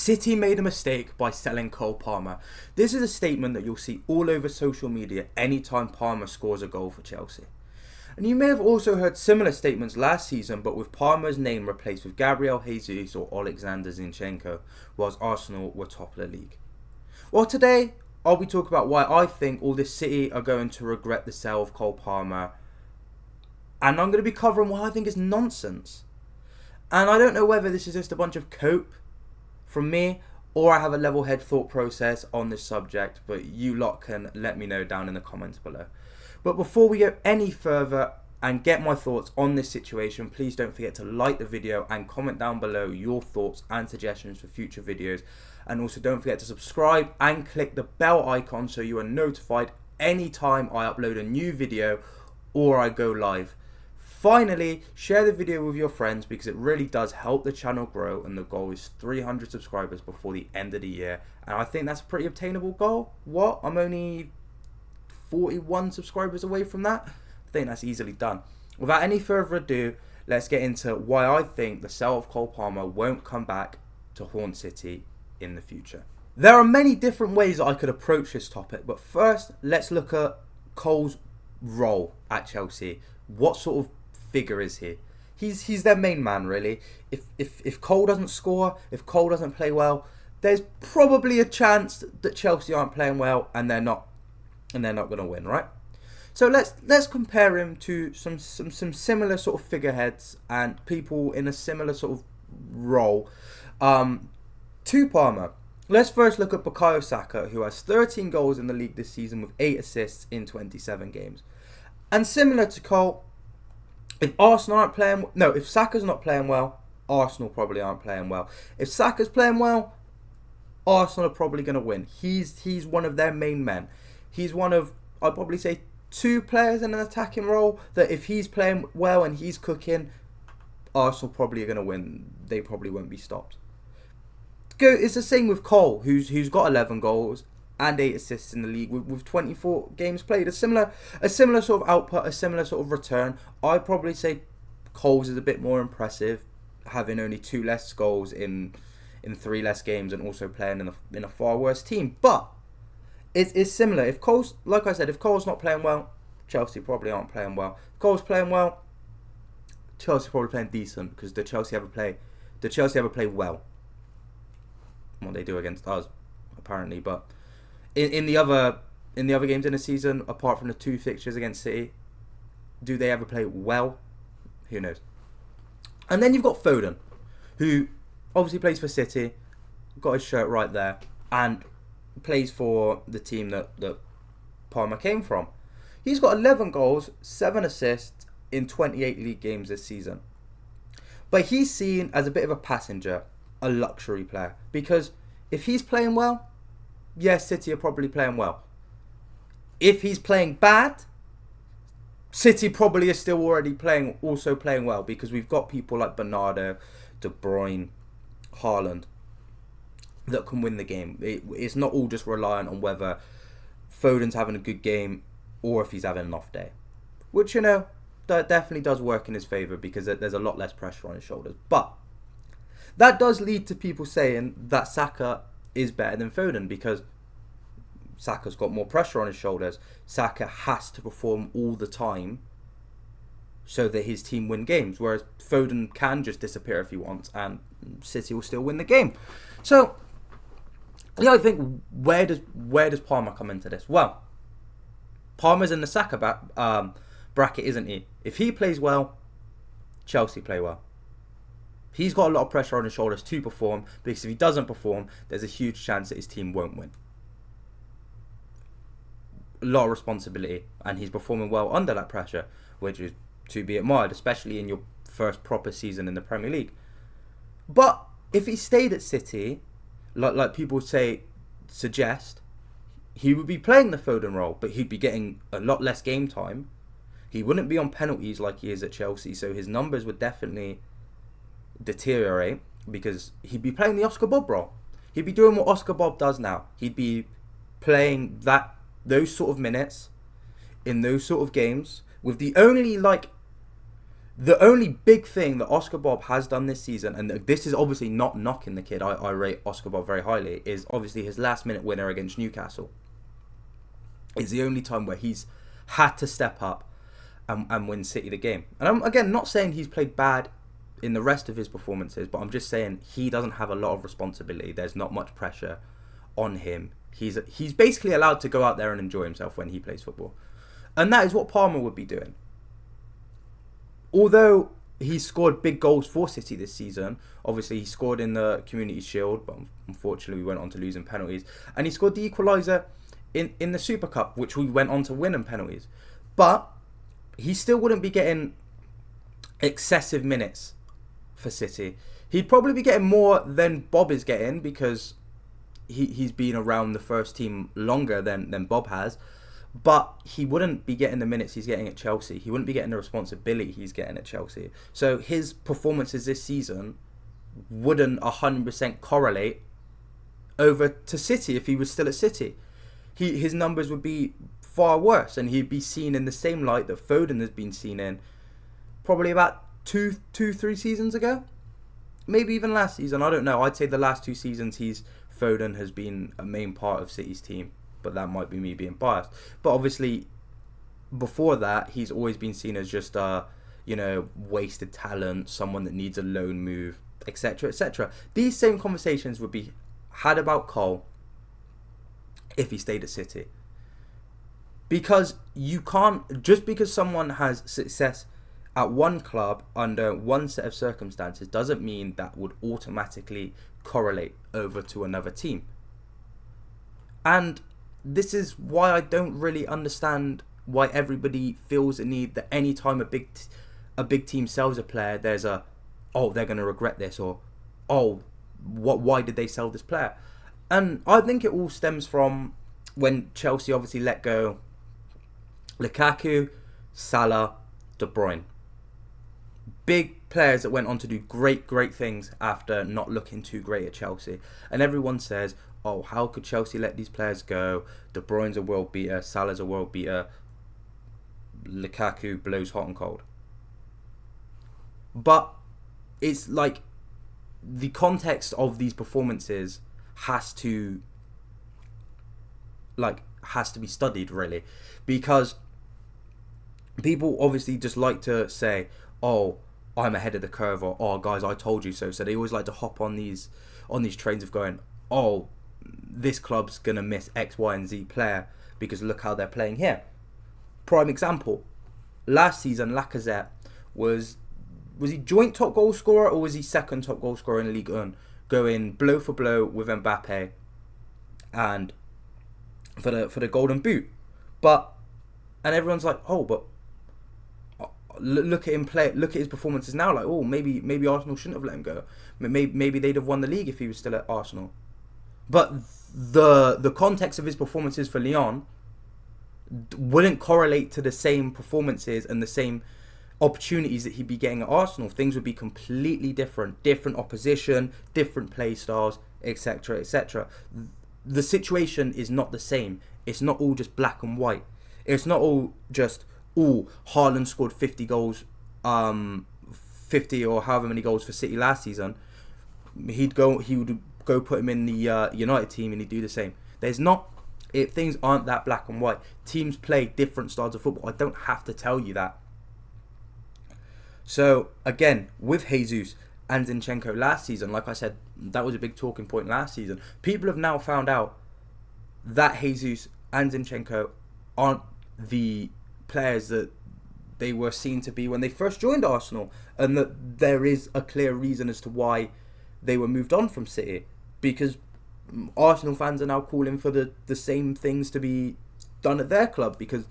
City made a mistake by selling Cole Palmer. This is a statement that you'll see all over social media anytime Palmer scores a goal for Chelsea. And you may have also heard similar statements last season, but with Palmer's name replaced with Gabriel Jesus or Alexander Zinchenko, whilst Arsenal were top of the league. Well, today I'll be talking about why I think all this City are going to regret the sale of Cole Palmer. And I'm going to be covering why I think is nonsense. And I don't know whether this is just a bunch of cope from me, or I have a level-head thought process on this subject, but you lot can let me know down in the comments below. But before we go any further and get my thoughts on this situation, please don't forget to like the video and comment down below your thoughts and suggestions for future videos. And also don't forget to subscribe and click the bell icon so you are notified anytime I upload a new video or I go live. Finally, share the video with your friends because it really does help the channel grow, and the goal is 300 subscribers before the end of the year. And I think that's a pretty obtainable goal. What? I'm only 41 subscribers away from that? I think that's easily done. Without any further ado, let's get into why I think the sale of Cole Palmer won't come back to haunt City in the future. There are many different ways that I could approach this topic, but first, let's look at Cole's role at Chelsea. What sort of figure is he? He's their main man, really. If Cole doesn't score, if Cole doesn't play well, there's probably a chance that Chelsea aren't playing well and they're not going to win, right? So let's compare him to some similar sort of figureheads and people in a similar sort of role to Palmer. Let's first look at Bukayo Saka, who has 13 goals in the league this season with 8 assists in 27 games. And similar to Cole, if Saka's not playing well, Arsenal probably aren't playing well. If Saka's playing well, Arsenal are probably going to win. He's one of their main men. He's one of, I'd probably say, 2 players in an attacking role that if he's playing well and he's cooking, Arsenal probably are going to win. They probably won't be stopped. It's the same with Cole, who's got 11 goals and 8 assists in the league with 24 games played. A similar sort of output, a similar sort of return. I'd probably say Cole's is a bit more impressive, having only 2 less goals in 3 less games and also playing in a far worse team. But it's similar. If Cole's, like I said, if Cole's not playing well, Chelsea probably aren't playing well. If Cole's playing well, Chelsea probably playing decent because the Chelsea ever play well. What they do against us, apparently, but in the other games in the season, apart from the 2 fixtures against City, do they ever play well? Who knows? And then you've got Foden, who obviously plays for City, got his shirt right there, and plays for the team that Palmer came from. He's got 11 goals, 7 assists in 28 league games this season. But he's seen as a bit of a passenger, a luxury player, because if he's playing well, yes, City are probably playing well. If he's playing bad, City probably is still also playing well, because we've got people like Bernardo, De Bruyne, Haaland that can win the game. It's not all just reliant on whether Foden's having a good game or if he's having an off day, which, that definitely does work in his favour because there's a lot less pressure on his shoulders. But that does lead to people saying that Saka is better than Foden because Saka's got more pressure on his shoulders. Saka has to perform all the time so that his team win games, whereas Foden can just disappear if he wants and City will still win the game. So, I think where does Palmer come into this? Well, Palmer's in the Saka bracket, isn't he? If he plays well, Chelsea play well. He's got a lot of pressure on his shoulders to perform, because if he doesn't perform, there's a huge chance that his team won't win. A lot of responsibility, and he's performing well under that pressure, which is to be admired, especially in your first proper season in the Premier League. But if he stayed at City, like people suggest, he would be playing the Foden role, but he'd be getting a lot less game time. He wouldn't be on penalties like he is at Chelsea, so his numbers would definitely deteriorate because he'd be playing the Oscar Bob role. He'd be doing what Oscar Bob does now. He'd be playing those sort of minutes in those sort of games with the only The only big thing that Oscar Bob has done this season, and this is obviously not knocking the kid, I rate Oscar Bob very highly, is obviously his last minute winner against Newcastle. It's the only time where he's had to step up and win City the game. And I'm, again, not saying he's played bad in the rest of his performances, but I'm just saying he doesn't have a lot of responsibility. There's not much pressure on him. He's basically allowed to go out there and enjoy himself when he plays football. And that is what Palmer would be doing. Although he scored big goals for City this season, obviously he scored in the Community Shield, but unfortunately we went on to lose in penalties. And he scored the equaliser in the Super Cup, which we went on to win in penalties. But he still wouldn't be getting excessive minutes for City. He'd probably be getting more than Bob is getting because he's been around the first team longer than Bob has. But he wouldn't be getting the minutes he's getting at Chelsea. He wouldn't be getting the responsibility he's getting at Chelsea. So his performances this season wouldn't 100% correlate over to City if he was still at City. His numbers would be far worse, and he'd be seen in the same light that Foden has been seen in probably about 3 seasons ago. Maybe even last season, I don't know. I'd say the last 2 seasons Foden has been a main part of City's team. But that might be me being biased. But obviously, before that, he's always been seen as just wasted talent, someone that needs a loan move, etc., etc. These same conversations would be had about Cole if he stayed at City. Because you can't, just because someone has success at one club under one set of circumstances doesn't mean that would automatically correlate over to another team. And this is why I don't really understand why everybody feels the need that any time a big team sells a player, there's they're going to regret this, or why did they sell this player? And I think it all stems from when Chelsea obviously let go Lukaku, Salah, De Bruyne. Big players that went on to do great things after not looking too great at Chelsea. And everyone says, how could Chelsea let these players go? De Bruyne's a world beater, Salah's a world beater, Lukaku blows hot and cold. But it's like the context of these performances has to be studied, really, because people obviously just like to say, I'm ahead of the curve, or guys, I told you so. So they always like to hop on these trains of going, this club's gonna miss X, Y, and Z player because look how they're playing here. Prime example, last season Lacazette was he joint top goal scorer, or was he second top goal scorer in Ligue 1, going blow for blow with Mbappe and for the golden boot. And everyone's like, but look at him play. Look at his performances now. Like, maybe Arsenal shouldn't have let him go. Maybe they'd have won the league if he was still at Arsenal. But the context of his performances for Lyon wouldn't correlate to the same performances and the same opportunities that he'd be getting at Arsenal. Things would be completely different opposition, different play styles, etc., etc. The situation is not the same. It's not all just black and white. It's not all just Haaland scored 50 goals, 50 or however many goals for City last season. He would go put him in the United team and he'd do the same. Things aren't that black and white. Teams play different styles of football. I don't have to tell you that. So again, with Jesus and Zinchenko last season, like I said, that was a big talking point last season. People have now found out that Jesus and Zinchenko aren't the players that they were seen to be when they first joined Arsenal, and that there is a clear reason as to why they were moved on from City, because Arsenal fans are now calling for the same things to be done at their club, because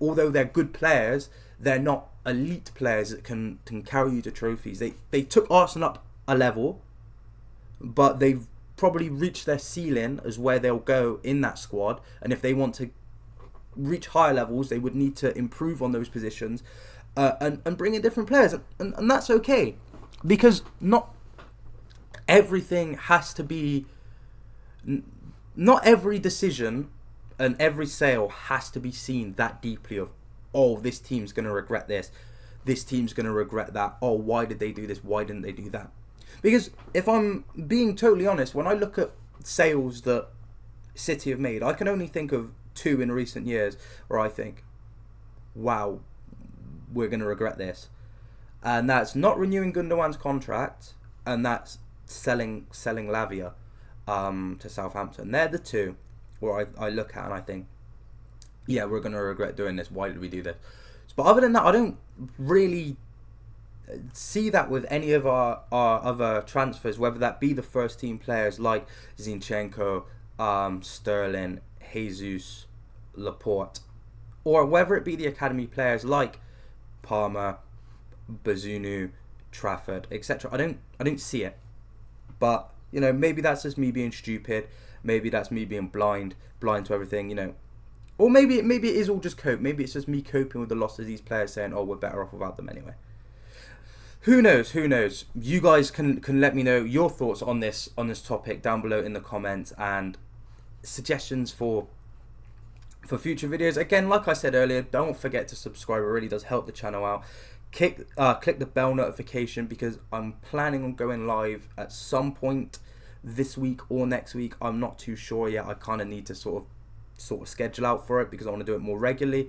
although they're good players, they're not elite players that can carry you to trophies. They took Arsenal up a level, but they've probably reached their ceiling as where they'll go in that squad, and if they want to reach higher levels, they would need to improve on those positions and bring in different players, and that's okay, because not everything has to be, not every decision and every sale has to be seen that deeply of, this team's going to regret this. this team's going to regret that. Oh, why did they do this? Why didn't they do that? Because if I'm being totally honest, when I look at sales that City have made, I can only think of 2 in recent years where I think, wow, we're going to regret this. And that's not renewing Gundogan's contract, and that's selling Lavia to Southampton. They're the 2 where I look at and I think, yeah, we're going to regret doing this. Why did we do this? But other than that, I don't really see that with any of our other transfers, whether that be the first team players like Zinchenko, Sterling, Jesus, Laporte, or whether it be the academy players like Palmer, Bazunu, Trafford, etc. I don't see it. But, you know, maybe that's just me being stupid. Maybe that's me being blind to everything, you know. Or maybe it is all just cope. Maybe it's just me coping with the loss of these players, saying, oh, we're better off without them anyway. Who knows? You guys can let me know your thoughts on this topic down below in the comments, and suggestions for future videos. Again, like I said earlier, don't forget to subscribe. It really does help the channel out. Click the bell notification, because I'm planning on going live at some point this week or next week. I'm not too sure yet. I kind of need to sort of schedule out for it, because I want to do it more regularly.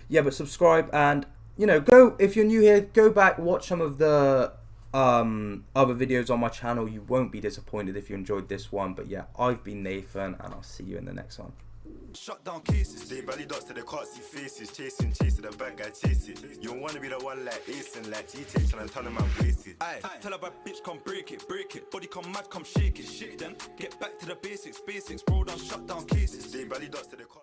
Yeah, but subscribe, and you know, if you're new here, go back, watch some of the other videos on my channel. You won't be disappointed if you enjoyed this one. But yeah, I've been Nathan, and I'll see you in the next one. Shut down cases, they belly dots to the can't see faces, chasing the bad guy chase it. You don't wanna be the one like Ace and like GTA trying to turn them out wasted. Aye, tell a bad bitch come break it, body come mad, come shake it, then get back to the basics, bro, done shut down cases, they belly dots to the